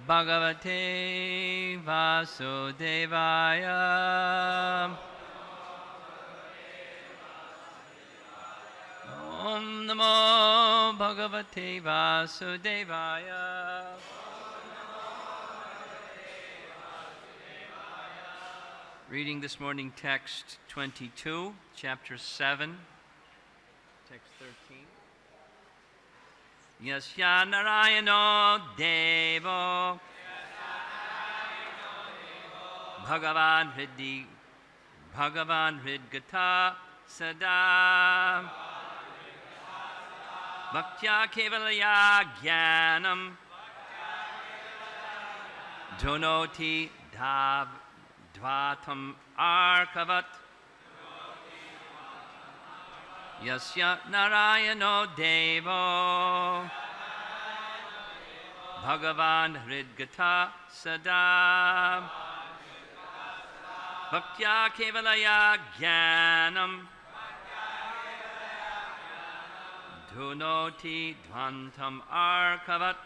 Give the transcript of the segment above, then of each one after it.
Bhagavate Vasudevaya. Om Namo Bhagavate Vasudevaya. Reading this morning text 22, chapter 7, text 13. Yasya Narayano Devo Bhagavan Hridgata Sada Bhaktya Kevalaya Jnanam Donoti Dvatam Arkavat Yasya Narayano Devo Bhagavan Hridgata Sada Bhaktya Kevalaya Jnanam Dhunoti Dvantam Arkavat.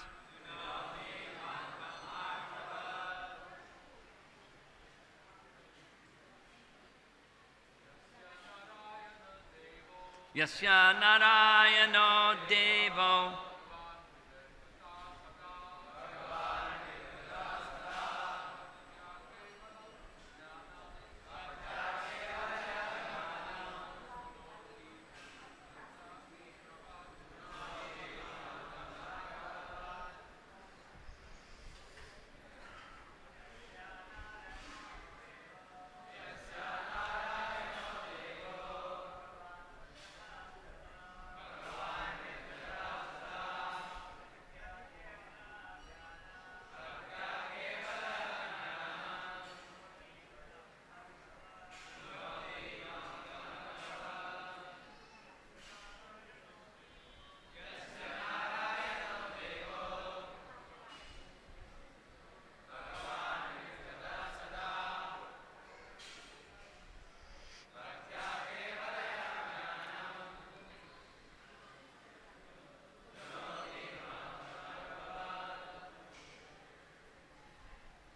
Yasya Narayano Devo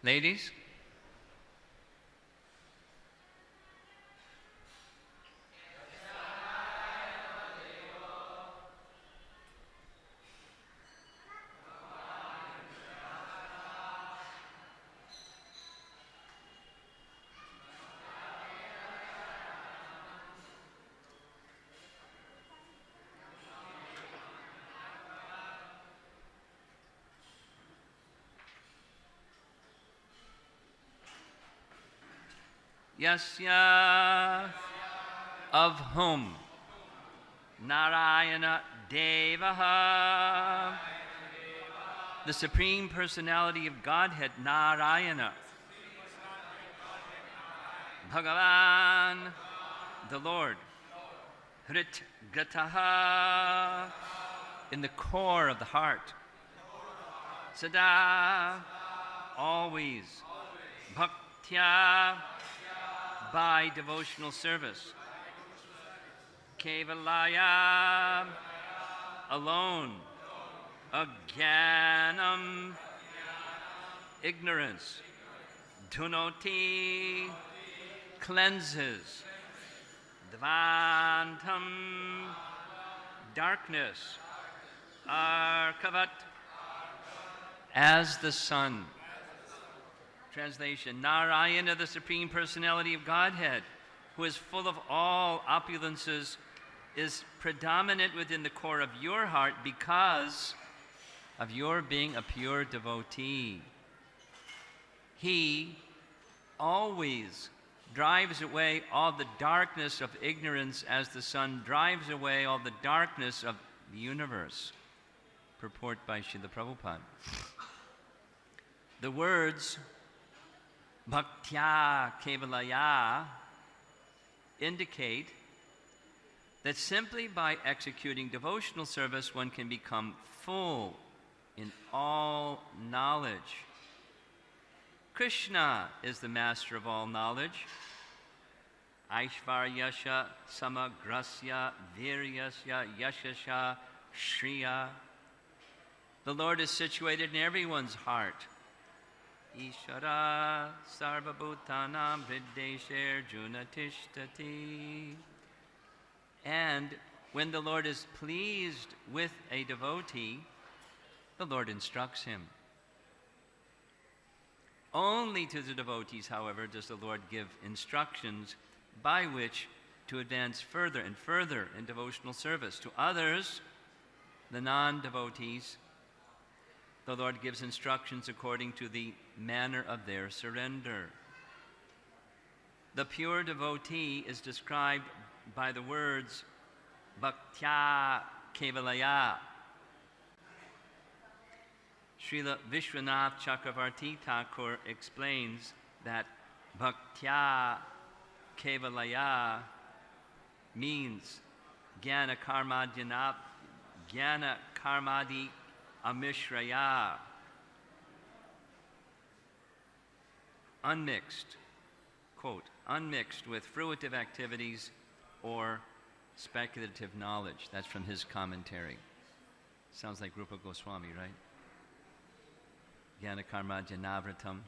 Ladies, Yasya, of whom Narayana Devaha, the Supreme Personality of Godhead, Narayana, Bhagavan, the Lord, Hritgataha, in the core of the heart, Sada, always, Bhaktya, by devotional service, Kevalaya, alone, Ajnanam, ignorance, Dhunoti, cleanses, Dvantam, darkness, Arkavat, as the sun. Translation, Narayana, the Supreme Personality of Godhead, who is full of all opulences, is predominant within the core of your heart because of your being a pure devotee. He always drives away all the darkness of ignorance as the sun drives away all the darkness of the universe. Purport by Srila Prabhupada. The words Bhaktya Kevalaya indicate that simply by executing devotional service one can become full in all knowledge. Krishna is the master of all knowledge. Aishvaryasya samagrasya viryasya yashasya shriya. The Lord is situated in everyone's heart, Ishara Sarvabhutanam Viddesher Junatishtati. And when the Lord is pleased with a devotee, the Lord instructs him. Only to the devotees, however, does the Lord give instructions by which to advance further and further in devotional service. To others, the non-devotees, the Lord gives instructions according to the manner of their surrender. The pure devotee is described by the words Bhaktya Kevalaya. Srila Vishwanath Chakravarti Thakur explains that Bhaktya Kevalaya means Jnana Karmadi Amishraya. Unmixed, quote, unmixed with fruitive activities or speculative knowledge. That's from his commentary. Sounds like Rupa Goswami, right? Jnana Karmadi Navratam,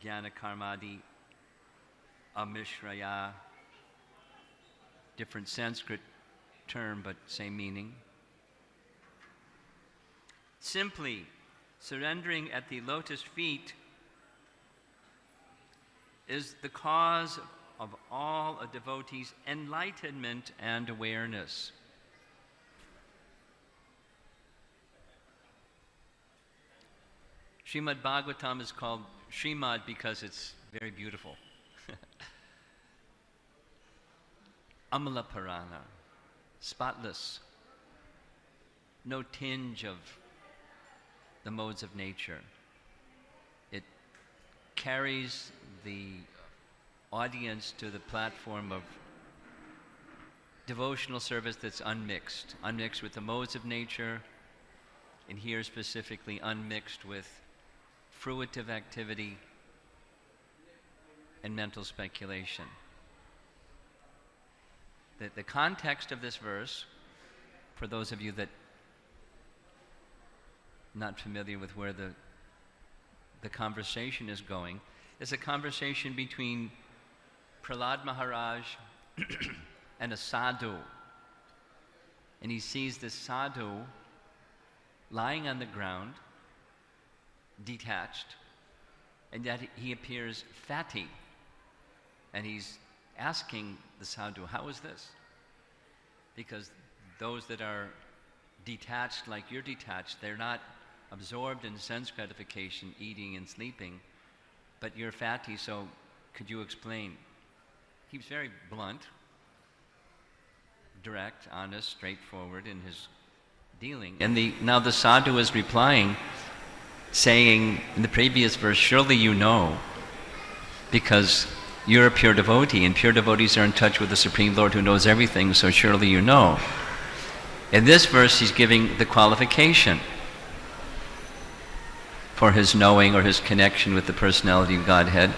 Jnana Karmadi Amishraya. Different Sanskrit term, but same meaning. Simply surrendering at the lotus feet is the cause of all a devotee's enlightenment and awareness. Srimad Bhagavatam is called Srimad because it's very beautiful. Amala Purana, spotless, no tinge of the modes of nature. It carries the audience to the platform of devotional service that's unmixed with the modes of nature, and here specifically unmixed with fruitive activity and mental speculation. The context of this verse, for those of you that not familiar with where the conversation is going, is a conversation between Prahlad Maharaj and a sadhu. And he sees this sadhu lying on the ground, detached, and yet he appears fatty. And he's asking the sadhu, how is this? Because those that are detached like you're detached, they're not absorbed in sense gratification, eating and sleeping, but you're fatty, so could you explain? He was very blunt, direct, honest, straightforward in his dealing. And now the sadhu is replying, saying in the previous verse, surely you know, because you're a pure devotee, and pure devotees are in touch with the Supreme Lord who knows everything, so surely you know. In this verse, he's giving the qualification for his knowing or his connection with the personality of Godhead.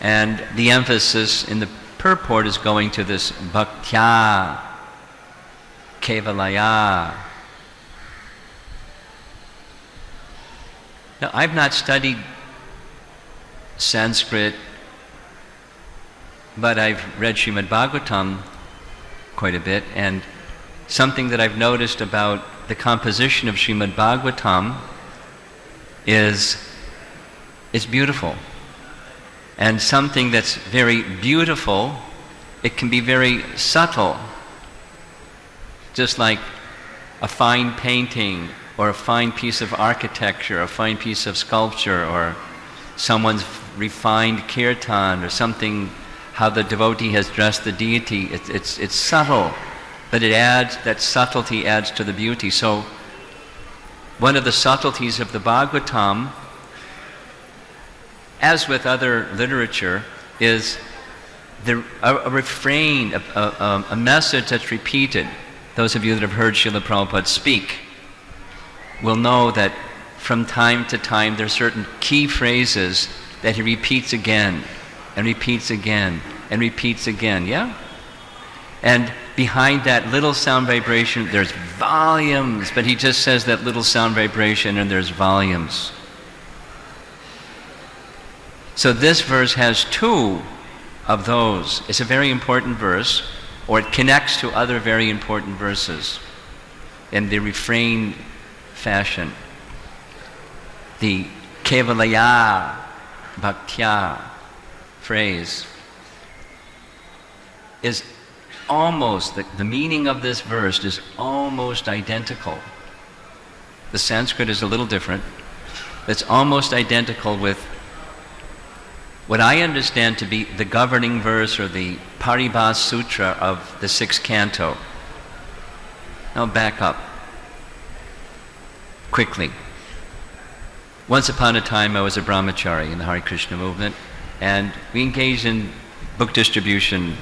And the emphasis in the purport is going to this Bhaktya Kevalaya. Now, I've not studied Sanskrit, but I've read Srimad Bhagavatam quite a bit, and something that I've noticed about the composition of Srimad Bhagavatam is it's beautiful. And something that's very beautiful, it can be very subtle. Just like a fine painting or a fine piece of architecture, a fine piece of sculpture, or someone's refined kirtan, or something, how the devotee has dressed the deity. It's subtle, but that subtlety adds to the beauty. So one of the subtleties of the Bhagavatam, as with other literature, is a refrain, a message that's repeated. Those of you that have heard Srila Prabhupada speak will know that from time to time there are certain key phrases that he repeats again, and repeats again, and repeats again, yeah? And behind that little sound vibration, there's volumes, but he just says that little sound vibration and there's volumes. So this verse has two of those. It's a very important verse, or it connects to other very important verses in the refrain fashion. The Kevalaya Bhaktya phrase is almost, the meaning of this verse is almost identical. The Sanskrit is a little different. It's almost identical with what I understand to be the governing verse or the Paribhas Sutra of the 6th canto. I'll back up quickly. Once upon a time I was a brahmachari in the Hare Krishna movement, and we engaged in book distribution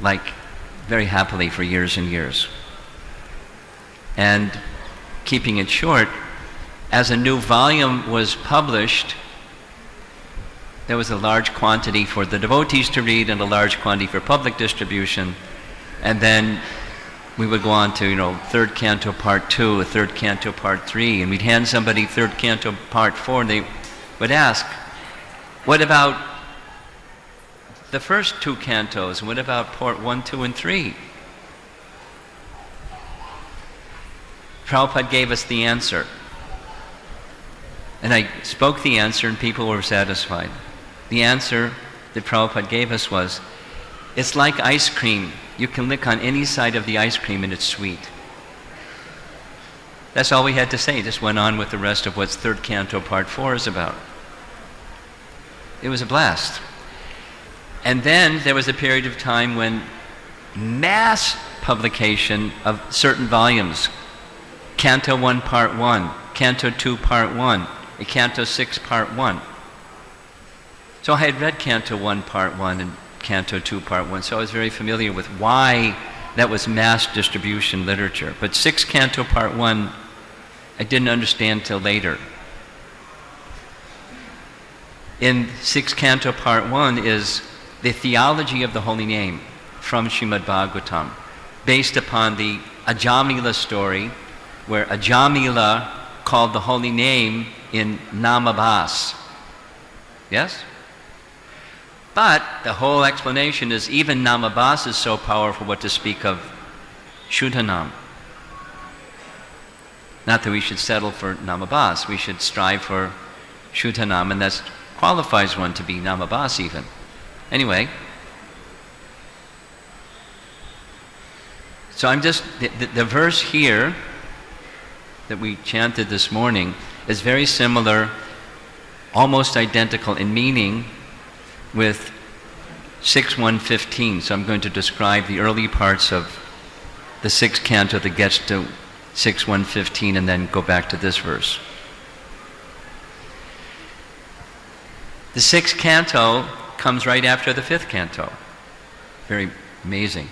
like very happily for years and years. And keeping it short, as a new volume was published, there was a large quantity for the devotees to read and a large quantity for public distribution. And then we would go on to, 3rd canto part 2, 3rd canto part 3, and we'd hand somebody 3rd canto part 4, and they would ask, what about the first 2 cantos? What about part 1, 2, and 3? Prabhupada gave us the answer. And I spoke the answer and people were satisfied. The answer that Prabhupada gave us was, it's like ice cream. You can lick on any side of the ice cream and it's sweet. That's all we had to say. Just went on with the rest of what 3rd canto part 4 is about. It was a blast. And then there was a period of time when mass publication of certain volumes, Canto 1 Part 1, Canto 2 Part 1, and Canto 6 Part 1. So I had read Canto 1 Part 1 and Canto 2 Part 1, so I was very familiar with why that was mass distribution literature. But 6th Canto Part 1, I didn't understand till later. In 6th Canto Part 1 is the theology of the holy name from Srimad Bhagavatam, based upon the Ajamila story, where Ajamila called the holy name in Namabhas. Yes? But the whole explanation is even Namabhas is so powerful, what to speak of Shuddhanam. Not that we should settle for Namabhas, we should strive for Shuddhanam, and that qualifies one to be Namabhas even. Anyway, so I'm just, the verse here that we chanted this morning is very similar, almost identical in meaning with 6.1.15. So I'm going to describe the early parts of the 6th canto that gets to 6.1.15 and then go back to this verse. The 6th canto comes right after the 5th canto. Very amazing.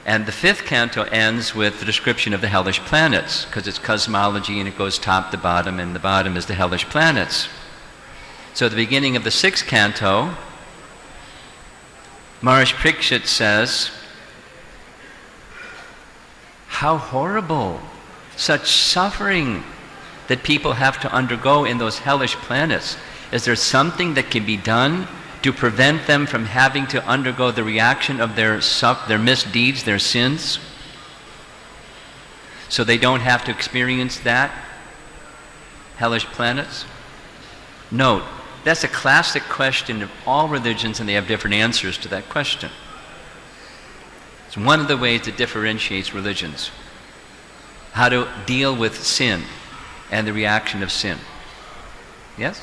And the 5th canto ends with the description of the hellish planets, because it's cosmology and it goes top to bottom, and the bottom is the hellish planets. So at the beginning of the 6th canto, Maharaj Parikshit says, how horrible, such suffering that people have to undergo in those hellish planets. Is there something that can be done to prevent them from having to undergo the reaction of their misdeeds, their sins, so they don't have to experience that? Hellish planets? Note, that's a classic question of all religions, and they have different answers to that question. It's one of the ways that differentiates religions. How to deal with sin and the reaction of sin. Yes?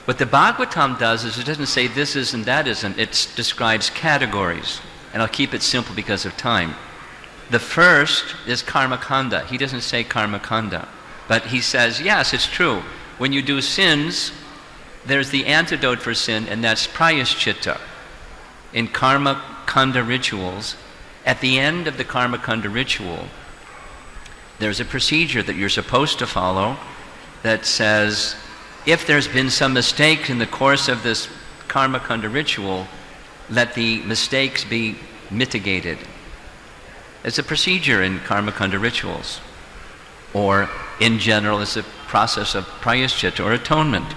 What the Bhagavatam does is it doesn't say this isn't, that isn't. It describes categories. And I'll keep it simple because of time. The first is karmakanda. He doesn't say karmakanda. But he says, yes, it's true. When you do sins, there's the antidote for sin, and that's prayaschitta. In karmakanda rituals, at the end of the karmakanda ritual, there's a procedure that you're supposed to follow that says, if there's been some mistake in the course of this karmakanda ritual, let the mistakes be mitigated. It's a procedure in karmakanda rituals. Or, in general, it's a process of prayaschitta or atonement.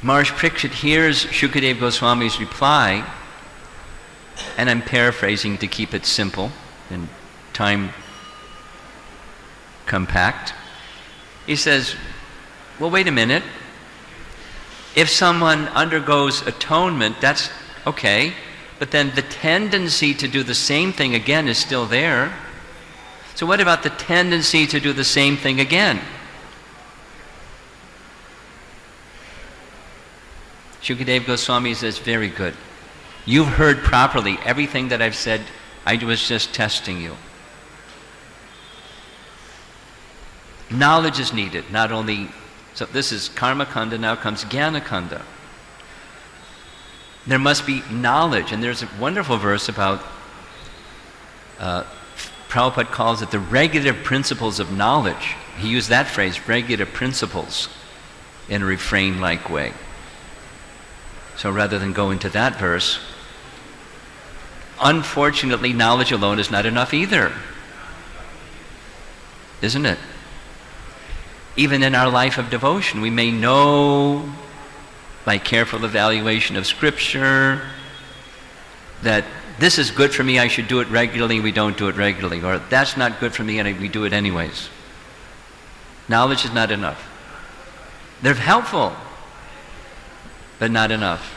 Maharaj Parikshit hears Shukadeva Goswami's reply, and I'm paraphrasing to keep it simple and time compact. He says, well, wait a minute. If someone undergoes atonement, that's okay, but then the tendency to do the same thing again is still there. So what about the tendency to do the same thing again? Shukadeva Goswami says, very good. You've heard properly everything that I've said. I was just testing you. Knowledge is needed, not only, so this is Karma Kanda, now comes Jnana Kanda. There must be knowledge, and there's a wonderful verse about, Prabhupada calls it the regulative principles of knowledge. He used that phrase, regulative principles, in a refrain-like way. So rather than go into that verse, unfortunately, knowledge alone is not enough either. Isn't it? Even in our life of devotion, we may know by careful evaluation of Scripture that this is good for me, I should do it regularly, we don't do it regularly. Or that's not good for me, and we do it anyways. Knowledge is not enough. They're helpful, but not enough.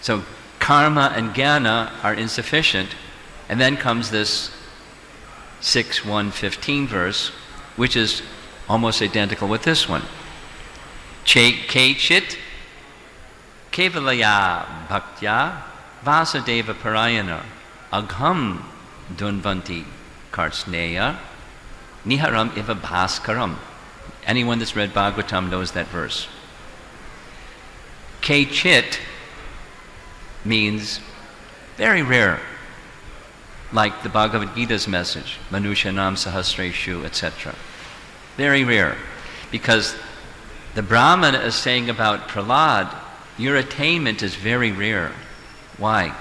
So karma and jnana are insufficient. And then comes this 6.1.15 verse, which is almost identical with this one. Kechit kevalaya bhaktya vasudeva parayana agham dunvanti karsneya niharam iva bhaskaram. Anyone that's read Bhagavatam knows that verse. Kechit means very rare, like the Bhagavad Gita's message, Manushanam Sahasreshu, etc. Very rare, because the Brahmana is saying about Prahlad, your attainment is very rare. Why?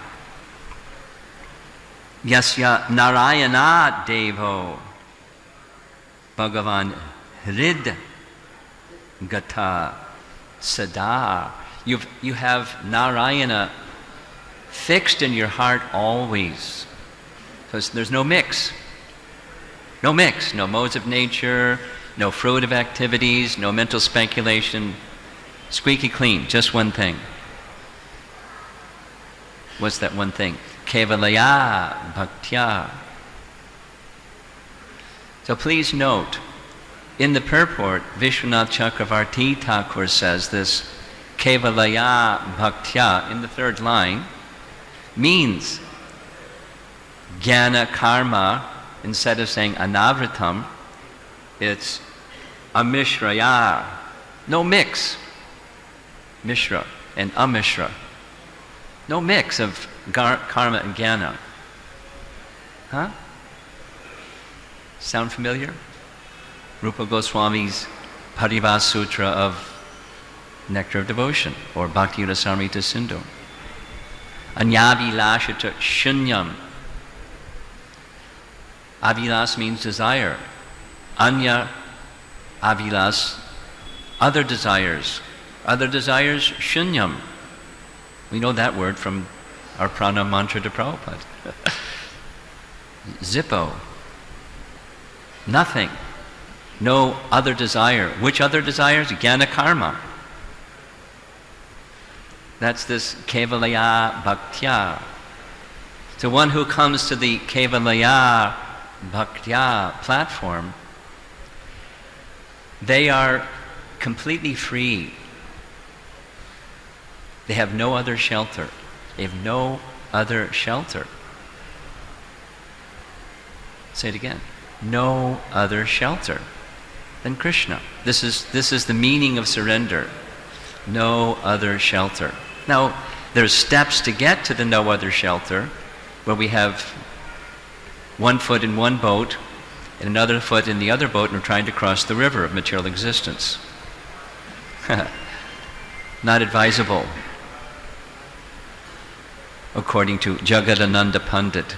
Yasya Narayana Devo Bhagavan Hrid Gata Sada. You have Narayana fixed in your heart always. So there's no mix. No mix. No modes of nature, no fruitive activities, no mental speculation. Squeaky clean, just one thing. What's that one thing? Kevalaya bhaktya. So please note, in the purport, Vishwanath Chakravarti Thakur says this, Kevalaya bhaktya, in the third line, means jnana karma. Instead of saying anavritam, it's amishraya. No mix. Mishra and amishra. No mix of karma and jnana. Huh? Sound familiar? Rupa Goswami's Parivas Sutra of Nectar of Devotion, or Bhakti Rasamrita Sindhu. Anyavilashata shunyam. Avilas means desire. Anya avilas, other desires. Other desires, shunyam. We know that word from our prana mantra to Prabhupada. Zippo. Nothing. No other desire. Which other desires? Jnana karma. That's this kevalaya bhaktya. So one who comes to the kevalaya bhaktya platform, they are completely free. They have no other shelter. They have no other shelter. Say it again. No other shelter than Krishna. This is the meaning of surrender. No other shelter. Now, there's steps to get to the no other shelter, where we have one foot in one boat and another foot in the other boat, and we're trying to cross the river of material existence. Not advisable, according to Jagadananda Pandit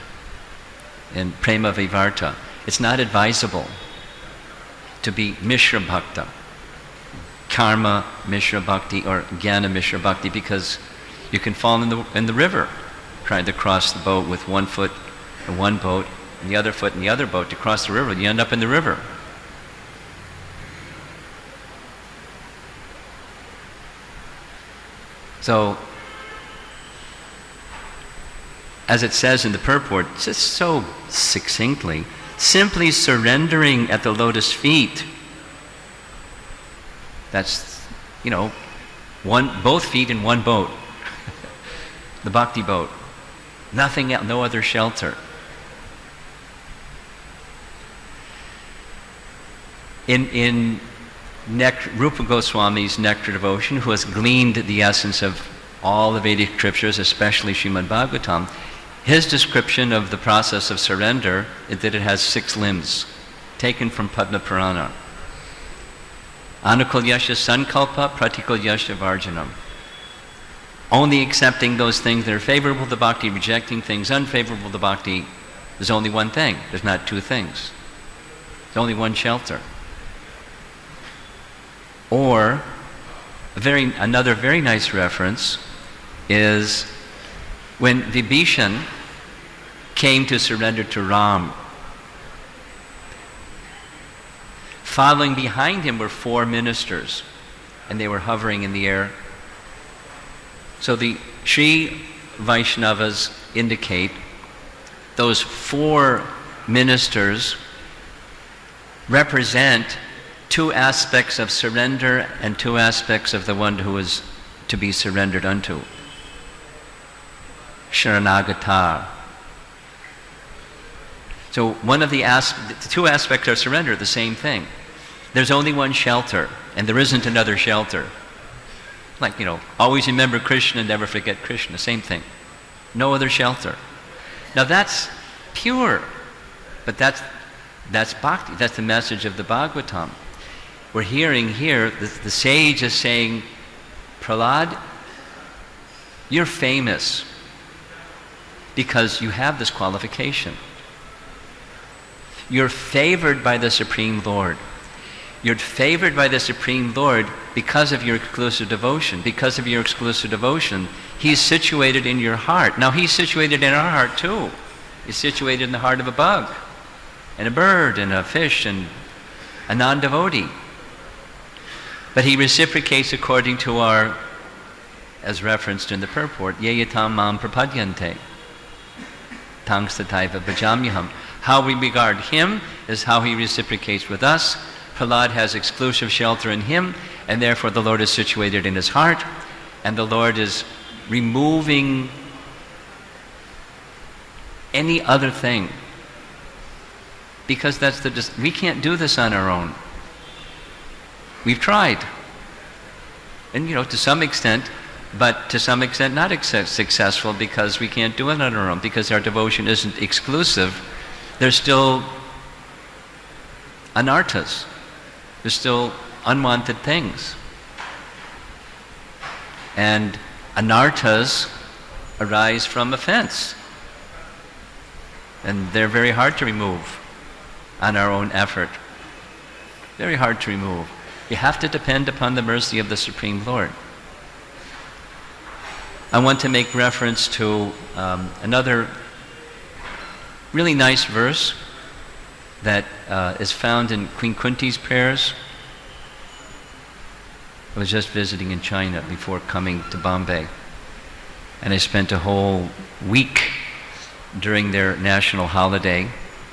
in Prema Vivarta. It's not advisable to be Mishra Bhakta, Karma Mishra Bhakti or Jnana Mishra Bhakti, because you can fall in the river trying to cross the boat with one foot in one boat and the other foot in the other boat to cross the river. You end up in the river. So, as it says in the purport, just so succinctly, simply surrendering at the lotus feet. That's, both feet in one boat. The bhakti boat. Nothing else, no other shelter. In Rupa Goswami's Nectar Devotion, who has gleaned the essence of all the Vedic scriptures, especially Srimad Bhagavatam, his description of the process of surrender is that it has 6 limbs, taken from Padma Purana. Anukulyasya sankalpa pratikulyasya varjanam. Only accepting those things that are favorable to bhakti, rejecting things unfavorable to bhakti. There's only one thing. There's not 2 things. There's only one shelter. Or, another very nice reference is when Vibhishan came to surrender to Ram. Following behind him were 4 ministers, and they were hovering in the air. So the Sri Vaishnavas indicate those 4 ministers represent 2 aspects of surrender and 2 aspects of the one who is to be surrendered unto. Sharanagata. So one of the 2 aspects of surrender are the same thing. There's only one shelter, and there isn't another shelter. Like, always remember Krishna, never forget Krishna, same thing. No other shelter. Now that's pure, but that's bhakti, that's the message of the Bhagavatam. We're hearing here, the sage is saying, Prahlad, you're famous because you have this qualification. You're favored by the Supreme Lord. You're favored by the Supreme Lord because of your exclusive devotion. Because of your exclusive devotion, He's situated in your heart. Now He's situated in our heart too. He's situated in the heart of a bug, and a bird, and a fish, and a non-devotee. But He reciprocates according to our, as referenced in the purport, yeyatam mam prapadyante, tangstataiva bhajamyaham. How we regard Him is how He reciprocates with us. Prahlad has exclusive shelter in Him, and therefore the Lord is situated in his heart, and the Lord is removing any other thing. Because we can't do this on our own. We've tried. And to some extent, but to some extent not successful, because we can't do it on our own, because our devotion isn't exclusive. There's still anarthas. There's still unwanted things. And anarthas arise from offense. And they're very hard to remove on our own effort. Very hard to remove. You have to depend upon the mercy of the Supreme Lord. I want to make reference to another really nice verse that is found in Queen Kunti's prayers. I was just visiting in China before coming to Bombay, and I spent a whole week during their national holiday.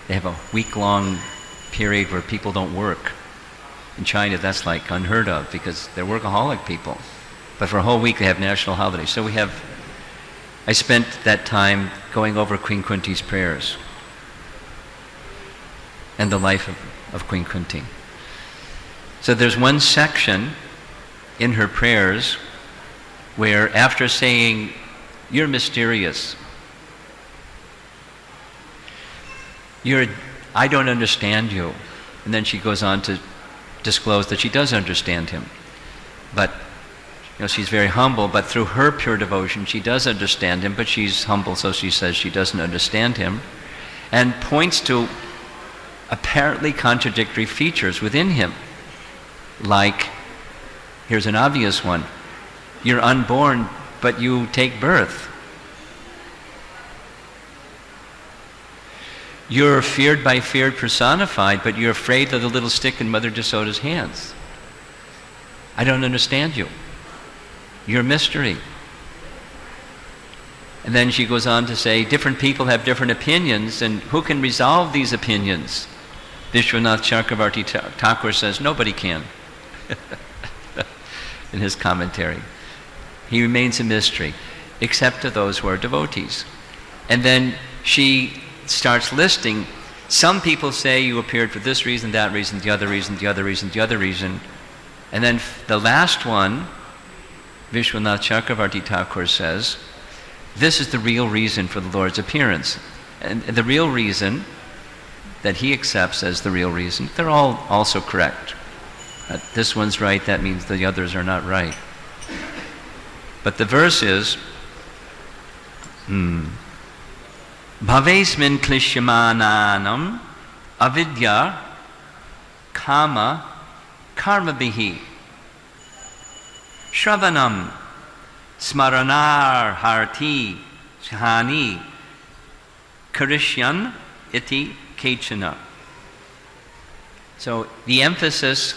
They have a week-long period where people don't work. In China, that's like unheard of because they're workaholic people. But for a whole week, they have national holidays. So I spent that time going over Queen Kunti's prayers and the life of Queen Kunti. So there's one section in her prayers where, after saying, "You're mysterious, I don't understand you," and then she goes on to disclose that she does understand him. But she's very humble, but through her pure devotion she does understand him, but she's humble, so she says she doesn't understand him, and points to apparently contradictory features within him, like Here's an obvious one. You're unborn, but you take birth. You're feared by fear personified, but you're afraid of the little stick in Mother Jasoda's hands. I don't understand you. You're a mystery. And then she goes on to say, different people have different opinions, and who can resolve these opinions? Vishwanath Chakravarti Thakur says, nobody can. In his commentary. He remains a mystery, except to those who are devotees. And then she starts listing, some people say you appeared for this reason, that reason, the other reason, the other reason, the other reason. And then the last one, Vishwanath Chakravarti Thakur says, this is the real reason for the Lord's appearance. And the real reason that he accepts as the real reason, they're all also correct. This one's right, that means the others are not right. But the verse is, Bhavesmin klishyamananam avidya kama karmabihi shravanam smaranar harti shani karishyan iti kechana. So the emphasis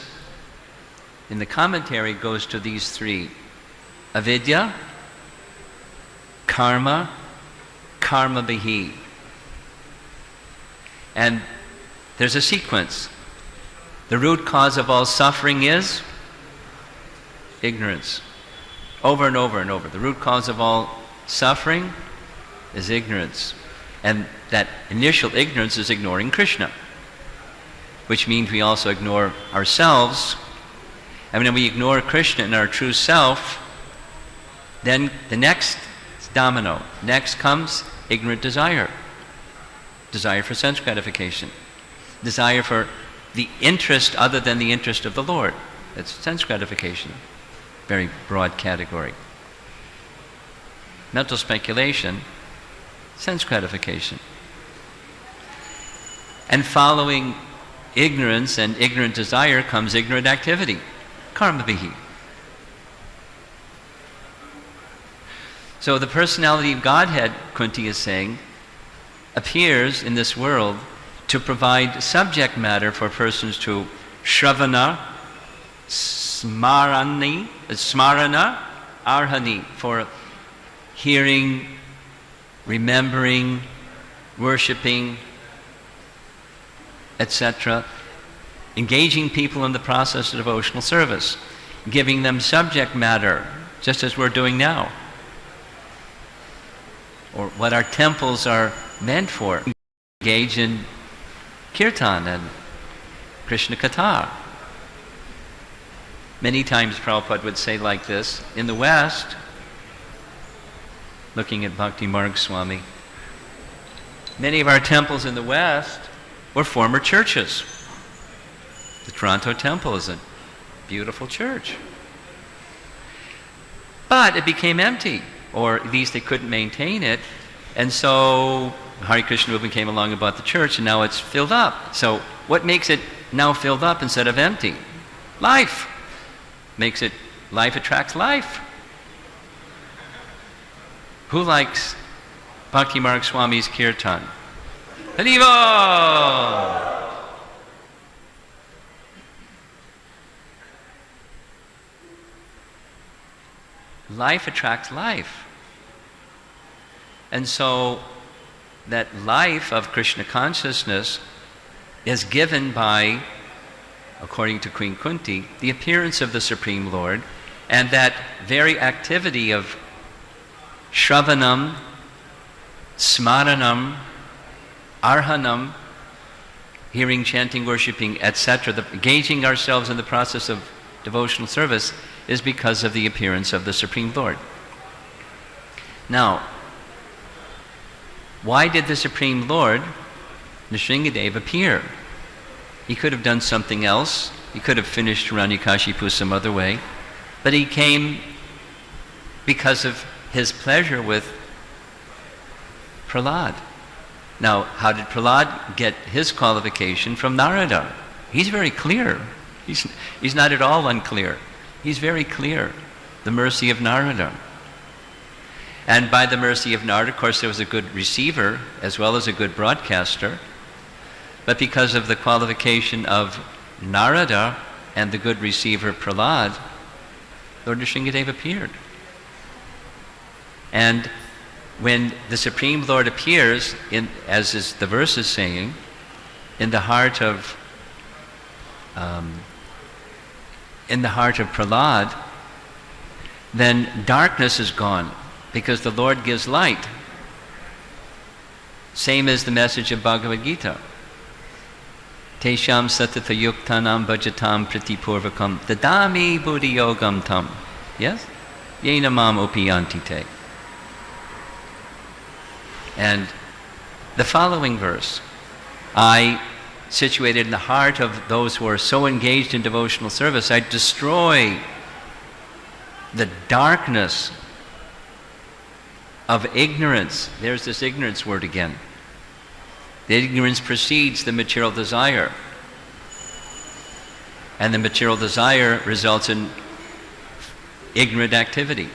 in the commentary goes to these three: avidya, karma, karma bihi. And there's a sequence. The root cause of all suffering is ignorance. Over and over and over. The root cause of all suffering is ignorance. And that initial ignorance is ignoring Krishna, which means we also ignore ourselves. And when we ignore Krishna and our true self, then the next domino, next comes ignorant desire. Desire for sense gratification. Desire for the interest other than the interest of the Lord. That's sense gratification. Very broad category. Mental speculation, sense gratification. And following ignorance and ignorant desire comes ignorant activity. Karma bihi. So the personality of Godhead, Kunti is saying, appears in this world to provide subject matter for persons to shravana, smarana, arhani, for hearing, remembering, worshipping, etc., engaging people in the process of devotional service, giving them subject matter, just as we're doing now, or what our temples are meant for. Engage in kirtan and Krishna Katha. Many times Prabhupada would say like this, in the West, looking at Bhakti Marg Swami, many of our temples in the West were former churches. The Toronto Temple is a beautiful church. But it became empty, or at least they couldn't maintain it, and so Hare Krishna movement came along about the church, and now it's filled up. So what makes it now filled up instead of empty? Life. Makes it, life attracts life. Who likes Bhakti Marg Swami's kirtan? Haribo! Life attracts life. And so that life of Krishna consciousness is given by, according to Queen Kunti, the appearance of the Supreme Lord, and that very activity of shravanam, smaranam, arhanam, hearing, chanting, worshipping, etc., engaging ourselves in the process of devotional service, is because of the appearance of the Supreme Lord. Now, why did the Supreme Lord, Nrsingadev, appear? He could have done something else. He could have finished Hiranyakashipu some other way. But he came because of his pleasure with Prahlad. Now, how did Prahlad get his qualification? From Narada. He's very clear. He's not at all unclear. He's very clear. The mercy of Narada. And by the mercy of Narada, of course, there was a good receiver as well as a good broadcaster. But because of the qualification of Narada and the good receiver Prahlad, Lord Nrsingadev appeared. And when the Supreme Lord appears, as is the verse is saying, in the heart of Prahlad, then darkness is gone, because the Lord gives light. Same as the message of Bhagavad Gita. Tesham satata yuktanam bhajatam pritipurvakam dadami buddhi yogam tam. Yes? Yena mam upiyanti te. And the following verse, I, situated in the heart of those who are so engaged in devotional service, I destroy the darkness of ignorance. There's this ignorance word again. The ignorance precedes the material desire. And the material desire results in ignorant activity.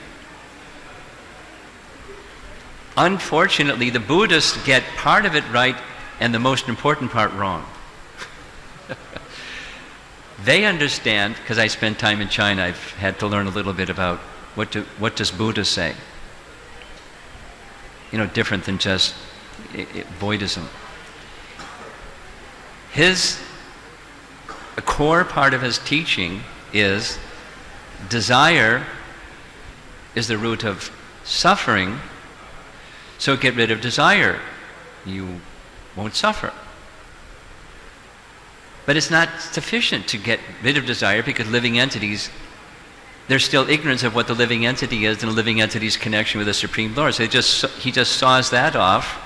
Unfortunately, the Buddhists get part of it right and the most important part wrong. They understand, because I spent time in China, I've had to learn a little bit about what does Buddha say. You know, different than just Buddhism. A core part of his teaching is desire is the root of suffering, so get rid of desire. You won't suffer. But it's not sufficient to get rid of desire, because living entities, there's still ignorance of what the living entity is and the living entity's connection with the Supreme Lord. So he just saws that off,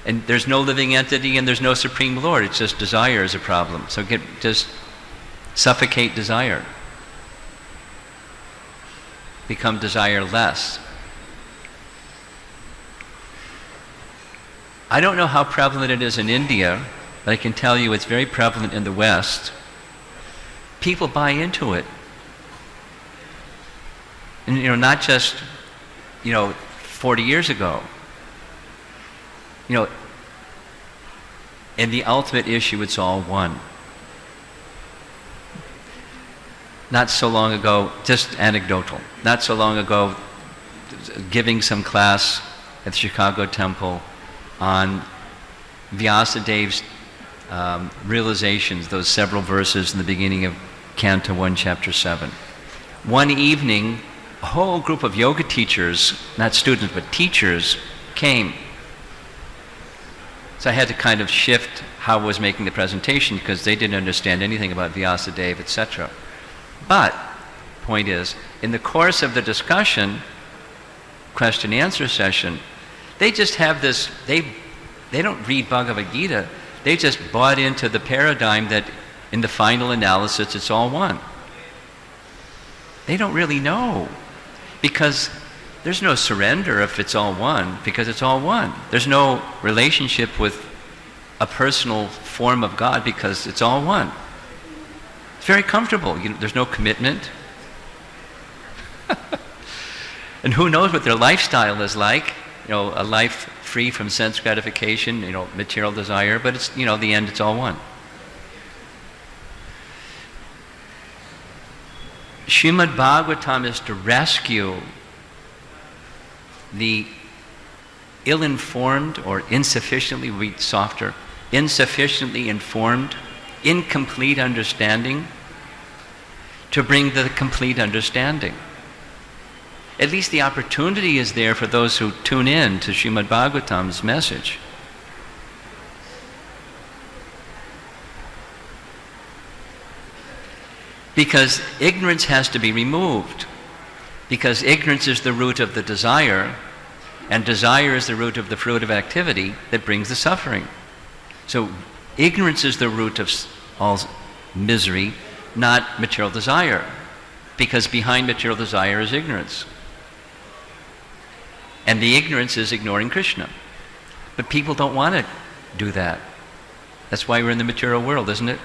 and there's no living entity and there's no Supreme Lord. It's just desire is a problem. So just suffocate desire. Become desireless. I don't know how prevalent it is in India, but I can tell you it's very prevalent in the West. People buy into it. And, not just, 40 years ago. In the ultimate issue, it's all one. Not so long ago, just anecdotal, not so long ago, giving some class at the Chicago Temple on Vyasadev's realizations, those several verses in the beginning of Canto 1, Chapter 7. One evening, a whole group of yoga teachers, not students, but teachers, came. So I had to kind of shift how I was making the presentation, because they didn't understand anything about Vyasadeva, etc. But, point is, in the course of the discussion, question-answer session, they just have this, they don't read Bhagavad Gita, they just bought into the paradigm that in the final analysis it's all one. They don't really know, because there's no surrender if it's all one, because it's all one. There's no relationship with a personal form of God, because it's all one. It's very comfortable. There's no commitment. And who knows what their lifestyle is like, a life free from sense gratification, material desire, but it's, the end, it's all one. Srimad Bhagavatam is to rescue the ill-informed, or insufficiently, read softer, insufficiently informed, incomplete understanding, to bring the complete understanding. At least the opportunity is there for those who tune in to Srimad Bhagavatam's message. Because ignorance has to be removed. Because ignorance is the root of the desire, and desire is the root of the fruit of activity that brings the suffering. So ignorance is the root of all misery, not material desire. Because behind material desire is ignorance. And the ignorance is ignoring Krishna. But people don't want to do that. That's why we're in the material world, isn't it?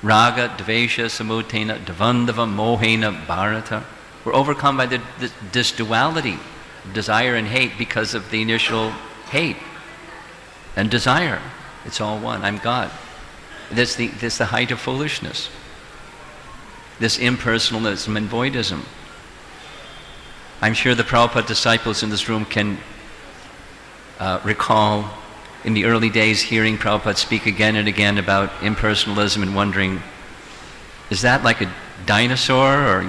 Raga, Dvesha, Samutena, Dvandava, Mohena, Bharata. We're overcome by this duality, desire and hate, because of the initial hate and desire. It's all one. I'm God. That's the height of foolishness. This impersonalism and voidism. I'm sure the Prabhupada disciples in this room can recall in the early days hearing Prabhupada speak again and again about impersonalism and wondering, is that like a dinosaur or,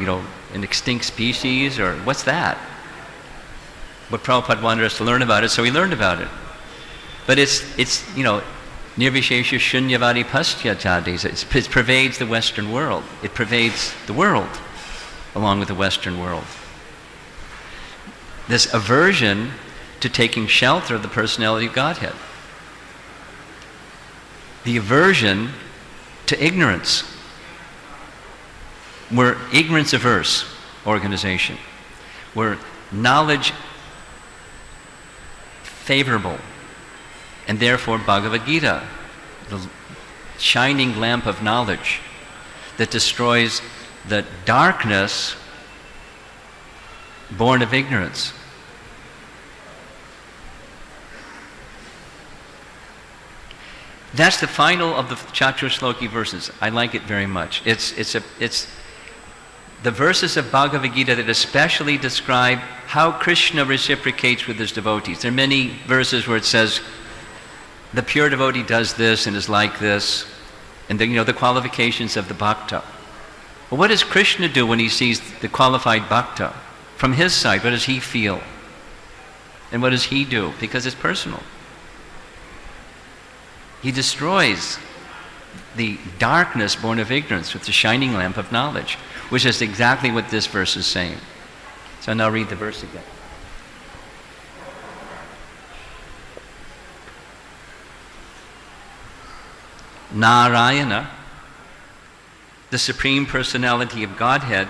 an extinct species, or what's that? But Prabhupada wanted us to learn about it, so we learned about it. But it's nirvishesha shunyavadi pastyatadis. It pervades the Western world. It pervades the world along with the Western world. This aversion to taking shelter of the personality of Godhead. The aversion to ignorance. We're ignorance-averse organization. We're knowledge-favorable. And therefore Bhagavad Gita, the shining lamp of knowledge that destroys the darkness born of ignorance. That's the final of the Chaturshloki verses. I like it very much. It's the verses of Bhagavad Gita that especially describe how Krishna reciprocates with his devotees. There are many verses where it says, the pure devotee does this and is like this, and the qualifications of the bhakta. Well, what does Krishna do when he sees the qualified bhakta? From his side, what does he feel? And what does he do? Because it's personal. He destroys the darkness born of ignorance with the shining lamp of knowledge, which is exactly what this verse is saying. So now read the verse again. Narayana, the Supreme Personality of Godhead,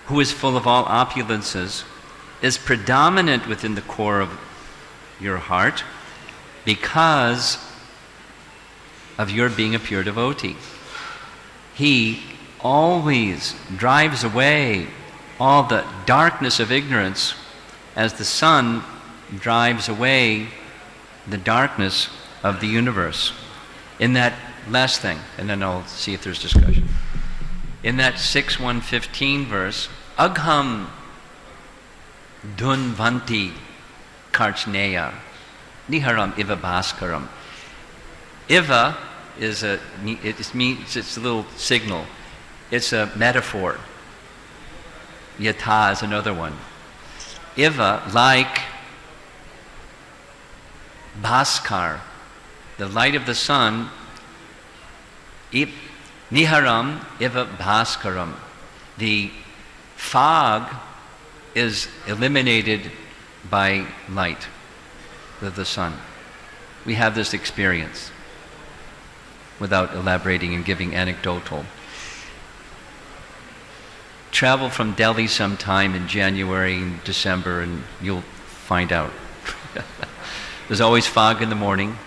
who is full of all opulences, is predominant within the core of your heart because of your being a pure devotee. He always drives away all the darkness of ignorance as the sun drives away the darkness of the universe. In that last thing, and then I'll see if there's discussion. In that 6.115 verse, Agham Dunvanti Karchneya Niharam Iva Bhaskaram. Iva is it's a little signal. It's a metaphor. Yata is another one. Iva, like Bhaskar, the light of the sun, Niharam Iva Bhaskaram. The fog is eliminated by light of the sun. We have this experience without elaborating and giving anecdotal. Travel from Delhi sometime in January and December and you'll find out. There's always fog in the morning,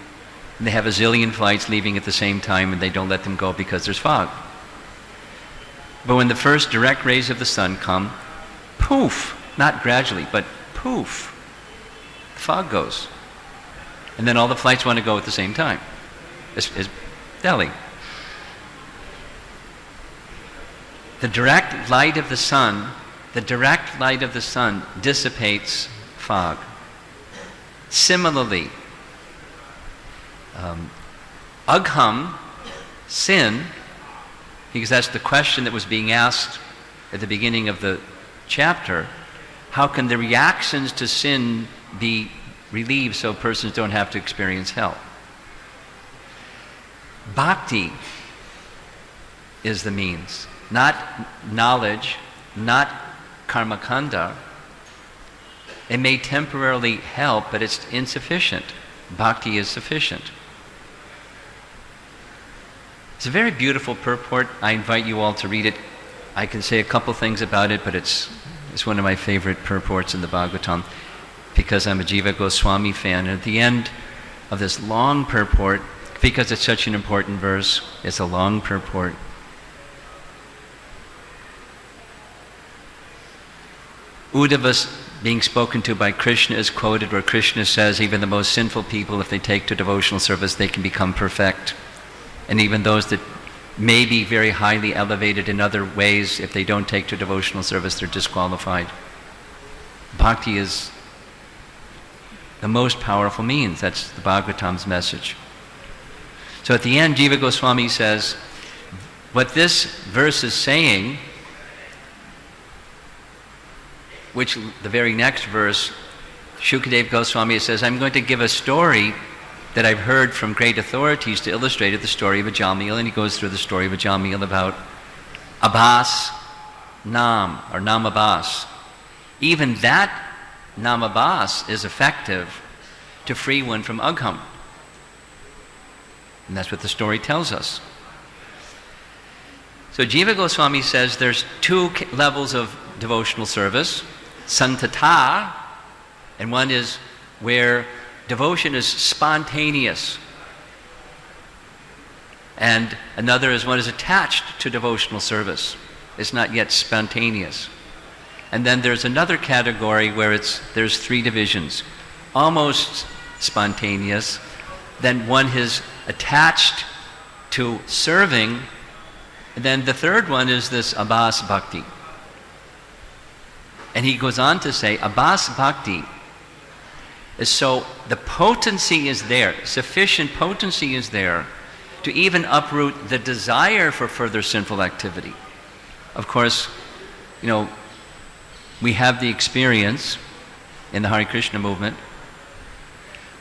and they have a zillion flights leaving at the same time and they don't let them go because there's fog. But when the first direct rays of the sun come, poof, not gradually, but poof, the fog goes. And then all the flights want to go at the same time. It's Delhi. The direct light of the sun dissipates fog. Similarly, Agham, sin, because that's the question that was being asked at the beginning of the chapter, how can the reactions to sin be relieved so persons don't have to experience hell? Bhakti is the means, not knowledge, not karmakanda. It may temporarily help, but it's insufficient. Bhakti is sufficient. It's a very beautiful purport. I invite you all to read it. I can say a couple things about it, but it's one of my favorite purports in the Bhagavatam because I'm a Jiva Goswami fan. And at the end of this long purport, because it's such an important verse. It's a long purport. Uddhava being spoken to by Krishna is quoted where Krishna says even the most sinful people, if they take to devotional service, they can become perfect. And even those that may be very highly elevated in other ways, if they don't take to devotional service, they're disqualified. Bhakti is the most powerful means. That's the Bhagavatam's message. So at the end, Jiva Goswami says, what this verse is saying, which the very next verse, Shukadeva Goswami says, I'm going to give a story that I've heard from great authorities to illustrate the story of Ajamil, and he goes through the story of Ajamil about Abbas Nam, or Nam Abbas. Even that Nam Abbas is effective to free one from Agham. And that's what the story tells us. So Jiva Goswami says there's two levels of devotional service. Santata, and one is where devotion is spontaneous. And another is one is attached to devotional service. It's not yet spontaneous. And then there's another category where there's three divisions. Almost spontaneous, then one is attached to serving, and then the third one is this Abbas Bhakti. And he goes on to say, Abbas Bhakti is so, the potency is there, sufficient potency is there to even uproot the desire for further sinful activity. Of course, we have the experience in the Hare Krishna movement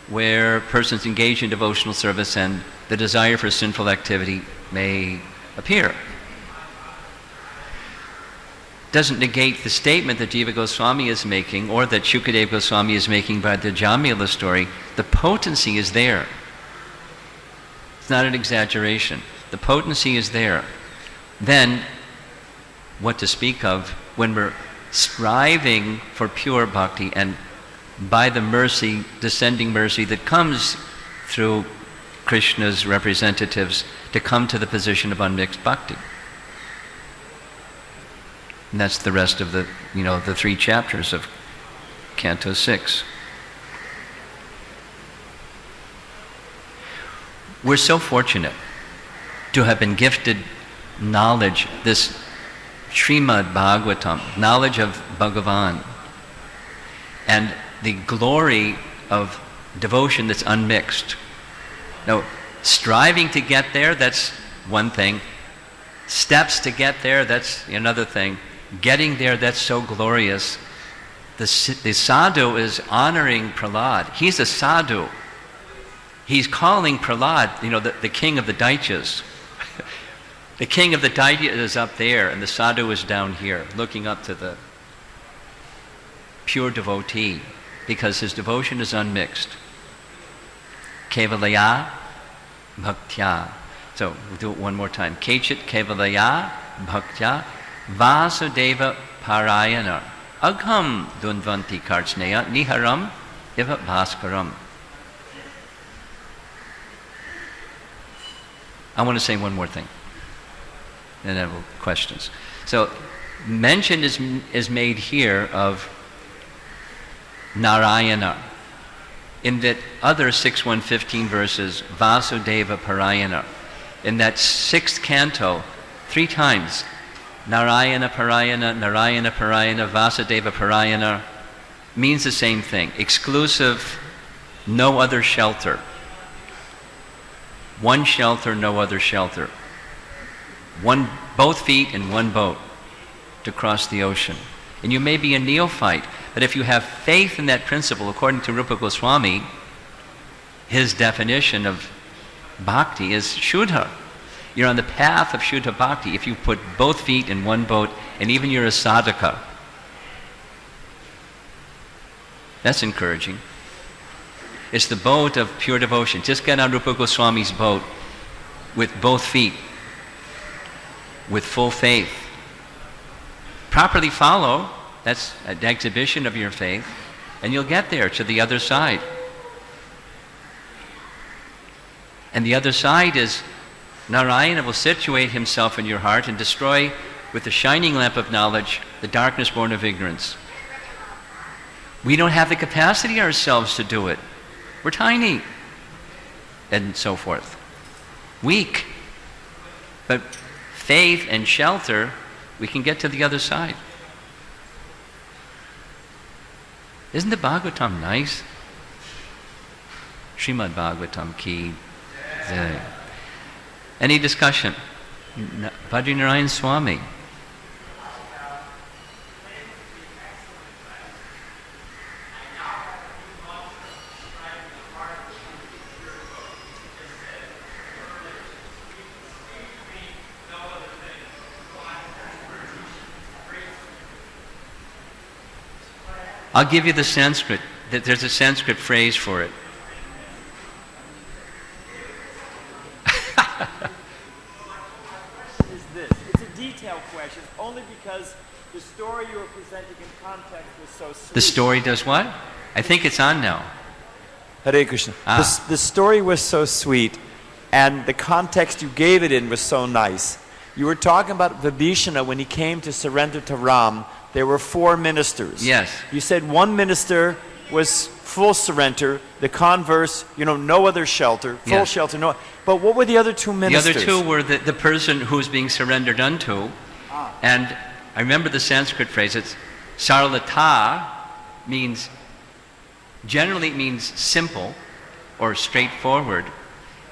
where persons engage in devotional service and the desire for sinful activity may appear. Doesn't negate the statement that Jiva Goswami is making or that Shukadeva Goswami is making by the Jamila story. The potency is there. It's not an exaggeration. The potency is there. Then, what to speak of when we're striving for pure bhakti and by the mercy, descending mercy that comes through Krishna's representatives to come to the position of unmixed bhakti. And that's the rest of the 3 chapters of Canto 6. We're so fortunate to have been gifted knowledge, this Srimad Bhagavatam, knowledge of Bhagavan, and the glory of devotion that's unmixed. Now, striving to get there, that's one thing. Steps to get there, that's another thing. Getting there, that's so glorious. The sadhu is honoring Prahlad. He's a sadhu. He's calling Prahlad, the king of the Daityas. The king of the Daityas is up there, and the sadhu is down here, looking up to the pure devotee, because his devotion is unmixed. Kevalaya bhaktya. So we'll do it one more time. Kechit kevalaya bhaktya Vasudeva Parayana Agham Dunvanti Karchneya Niharam Iva Bhaskaram. I want to say one more thing, and then we'll questions. So mention is made here of Narayana. In that other 6.1.15 verses, Vasudeva Parayana. In that 6th canto, 3 times, Narayana Parayana, Vasudeva Parayana, means the same thing. Exclusive, no other shelter. One shelter, no other shelter. Both feet in one boat to cross the ocean. And you may be a neophyte, but if you have faith in that principle, according to Rupa Goswami, his definition of bhakti is Shuddha. You're on the path of Shuddha Bhakti if you put both feet in one boat, and even you're a sadhaka. That's encouraging. It's the boat of pure devotion. Just get on Rupa Goswami's boat with both feet, with full faith. Properly follow, that's an exhibition of your faith, and you'll get there to the other side. And the other side is Narayana will situate himself in your heart and destroy with the shining lamp of knowledge the darkness born of ignorance. We don't have the capacity ourselves to do it. We're tiny. And so forth. Weak. But faith and shelter, we can get to the other side. Isn't the Bhagavatam nice? Srimad Bhagavatam ki jai. Any discussion? Bhadrinarayan Swami. I'll give you the Sanskrit. There's a Sanskrit phrase for it. Is this? It's a detailed question, only because the story you were presenting in context was so sweet. The story does what? I think it's on now. Hare Krishna. The story was so sweet, and the context you gave it in was so nice. You were talking about Vibhishana when he came to surrender to Ram. There were 4 ministers. Yes. You said one minister was full surrender, the converse, no other shelter, full shelter, no. But what were the other 2 ministers? The other 2 were the person who's being surrendered unto. And I remember the Sanskrit phrase, it's sarlata, generally it means simple or straightforward.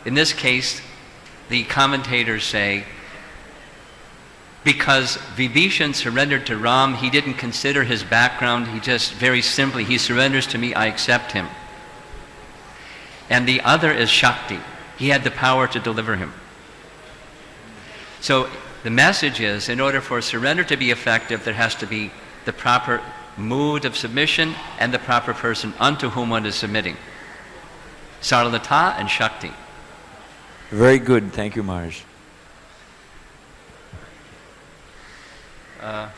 In this case, the commentators say, because Vibhishan surrendered to Ram, he didn't consider his background, he just very simply, he surrenders to me, I accept him. And the other is Shakti. He had the power to deliver him. So the message is, in order for surrender to be effective, there has to be the proper mood of submission and the proper person unto whom one is submitting. Sarlata and Shakti. Very good. Thank you, Maharaj.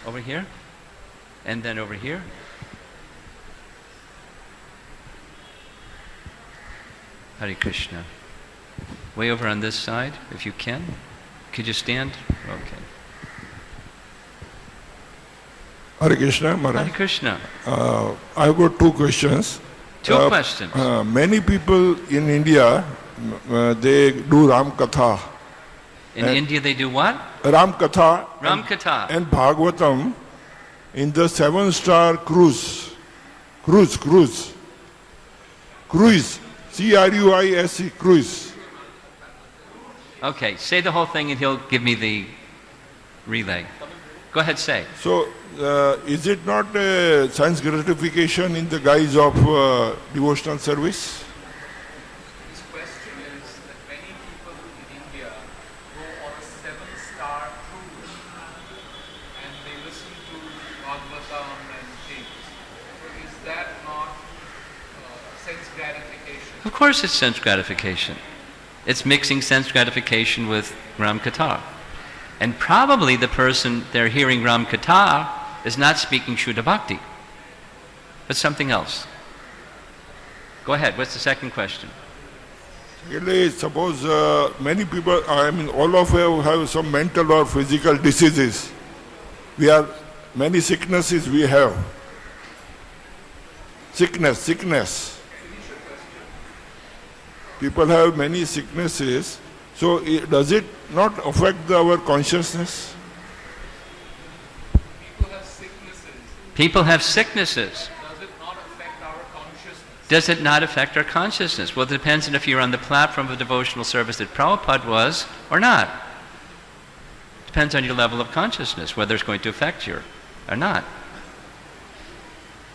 Over here, and then over here. Hare Krishna. Way over on this side, if you can. Could you stand? Okay. Hare Krishna, Maharaj. Hare Krishna. I've got 2 questions. 2 questions. Many people in India, they do Ram Katha. In India they do what? Ram Katha. Ram Katha. And Bhagavatam in the 7-star cruise. Cruise. C-R-U-I-S-E, cruise. Okay, say the whole thing and he'll give me the relay. Go ahead, say. So, is it not a sense gratification in the guise of devotional service? His question is that many people in India go on a 7-star cruise and they listen to Bhagavatam and things. Is that not sense gratification? Of course it's sense gratification. It's mixing sense gratification with Ram Katha. And probably the person they're hearing Ram Katha is not speaking Shuddha Bhakti, but something else. Go ahead, what's the second question? Really, suppose many people, all of us have some mental or physical diseases. Many sicknesses we have. Sickness. People have many sicknesses. So does it not affect our consciousness? People have sicknesses. Does it not affect our consciousness? Does it not affect our consciousness? Well, it depends on if you're on the platform of devotional service that Prabhupada was or not. Depends on your level of consciousness, whether it's going to affect you or not.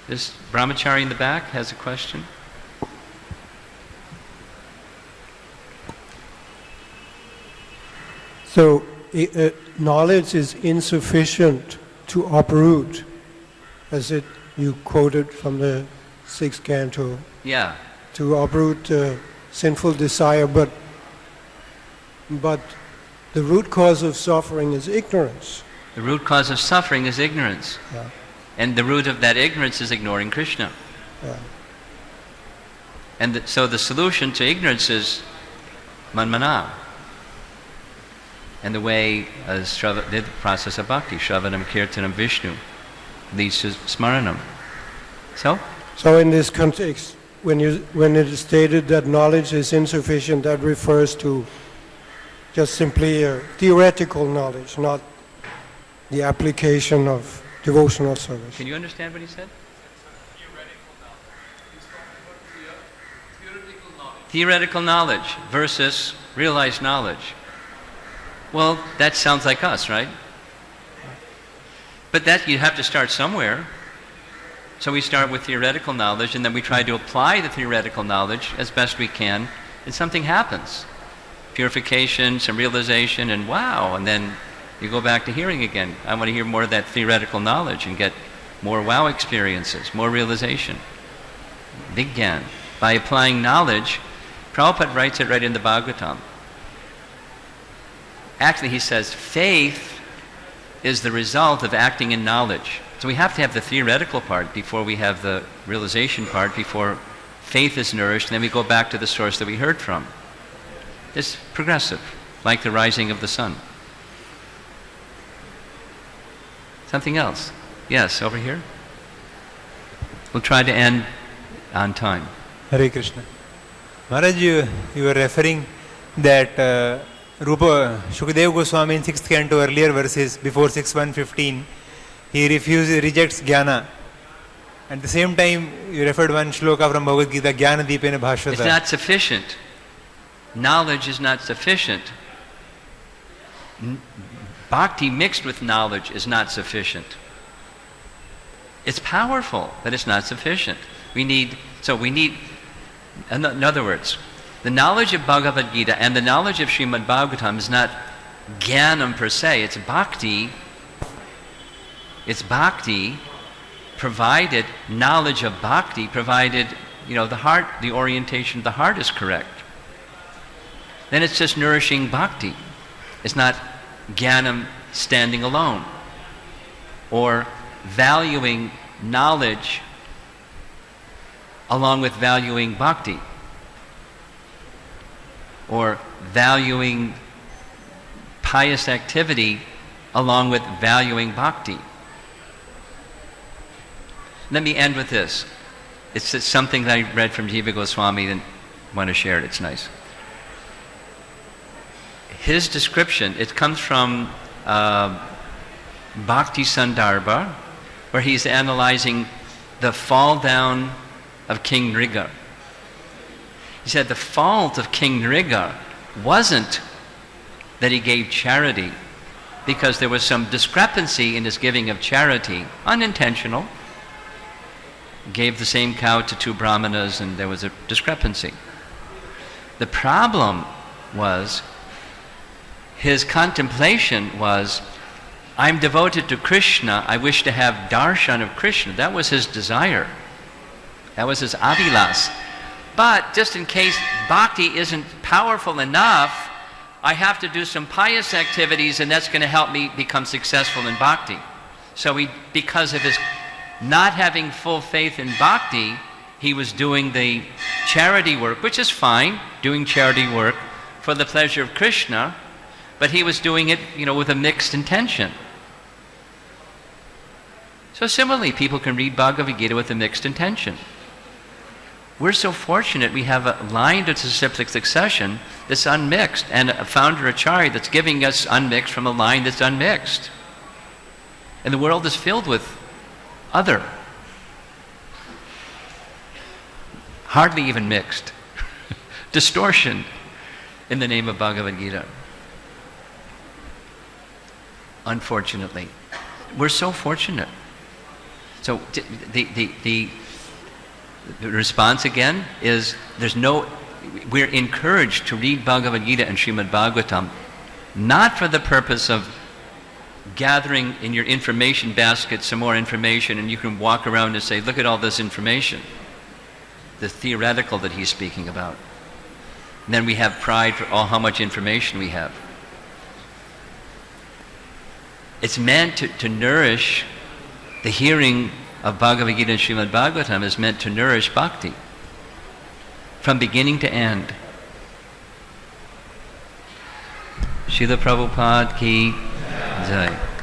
This brahmachari in the back has a question. So knowledge is insufficient to uproot, as you quoted from the 6th canto. Yeah. To uproot sinful desire, but the root cause of suffering is ignorance. The root cause of suffering is ignorance. Yeah. And the root of that ignorance is ignoring Krishna. Yeah. And so the solution to ignorance is manmana. And the way the process of bhakti, Shravanam, Kirtanam, Vishnu, leads to Smaranam. So in this context, when it is stated that knowledge is insufficient, that refers to just simply theoretical knowledge, not the application of devotional service. Can you understand what he said? Theoretical knowledge versus realized knowledge. Well, that sounds like us, right? But that you have to start somewhere. So we start with theoretical knowledge, and then we try to apply the theoretical knowledge as best we can, and something happens. Purification, some realization, and wow, and then you go back to hearing again. I want to hear more of that theoretical knowledge and get more wow experiences, more realization. Big Gyan. By applying knowledge, Prabhupada writes it right in the Bhagavatam. Actually, he says, faith is the result of acting in knowledge. So we have to have the theoretical part before we have the realization part, before faith is nourished, and then we go back to the source that we heard from. It's progressive, like the rising of the sun. Something else? Yes, over here. We'll try to end on time. Hare Krishna. Maharaj, you were referring that Shukadeva Goswami in 6th canto, earlier verses, before 6.1.15, he rejects jnana. At the same time, you referred one shloka from Bhagavad Gita, Jnana Deepena Bhashvata. It's not sufficient. Knowledge is not sufficient. Bhakti mixed with knowledge is not sufficient. It's powerful, but it's not sufficient. We need, in other words, the knowledge of Bhagavad Gita and the knowledge of Srimad Bhagavatam is not jnanam per se, it's bhakti. It's bhakti, provided knowledge of bhakti, provided, the heart, the orientation of the heart is correct. Then it's just nourishing bhakti. It's not jnanam standing alone, or valuing knowledge along with valuing bhakti, or valuing pious activity along with valuing bhakti. Let me end with this. It's something that I read from Jiva Goswami and want to share it. It's nice. His description, it comes from Bhakti Sandarbha, where he's analyzing the fall down of King Nriga. He said the fault of King Nriga wasn't that he gave charity, because there was some discrepancy in his giving of charity, unintentional. Gave the same cow to 2 brahmanas and there was a discrepancy. The problem was, his contemplation was, I'm devoted to Krishna, I wish to have darshan of Krishna. That was his desire. That was his abhilas. But just in case bhakti isn't powerful enough, I have to do some pious activities, and that's going to help me become successful in bhakti. So because of his not having full faith in bhakti, he was doing the charity work, which is fine, doing charity work for the pleasure of Krishna, but he was doing it, with a mixed intention. So similarly, people can read Bhagavad Gita with a mixed intention. We're so fortunate we have a line to disciplic succession that's unmixed, and a founder acharya that's giving us unmixed from a line that's unmixed. And the world is filled with other, hardly even mixed, distortion in the name of Bhagavad Gita. Unfortunately. We're so fortunate. So the response again is, we're encouraged to read Bhagavad Gita and Srimad Bhagavatam, not for the purpose of gathering in your information basket some more information, and you can walk around and say, look at all this information, the theoretical that he's speaking about. And then we have pride for how much information we have. It's meant to nourish, the hearing of Bhagavad Gita and Srimad Bhagavatam is meant to nourish bhakti from beginning to end. Srila Prabhupada ki jai.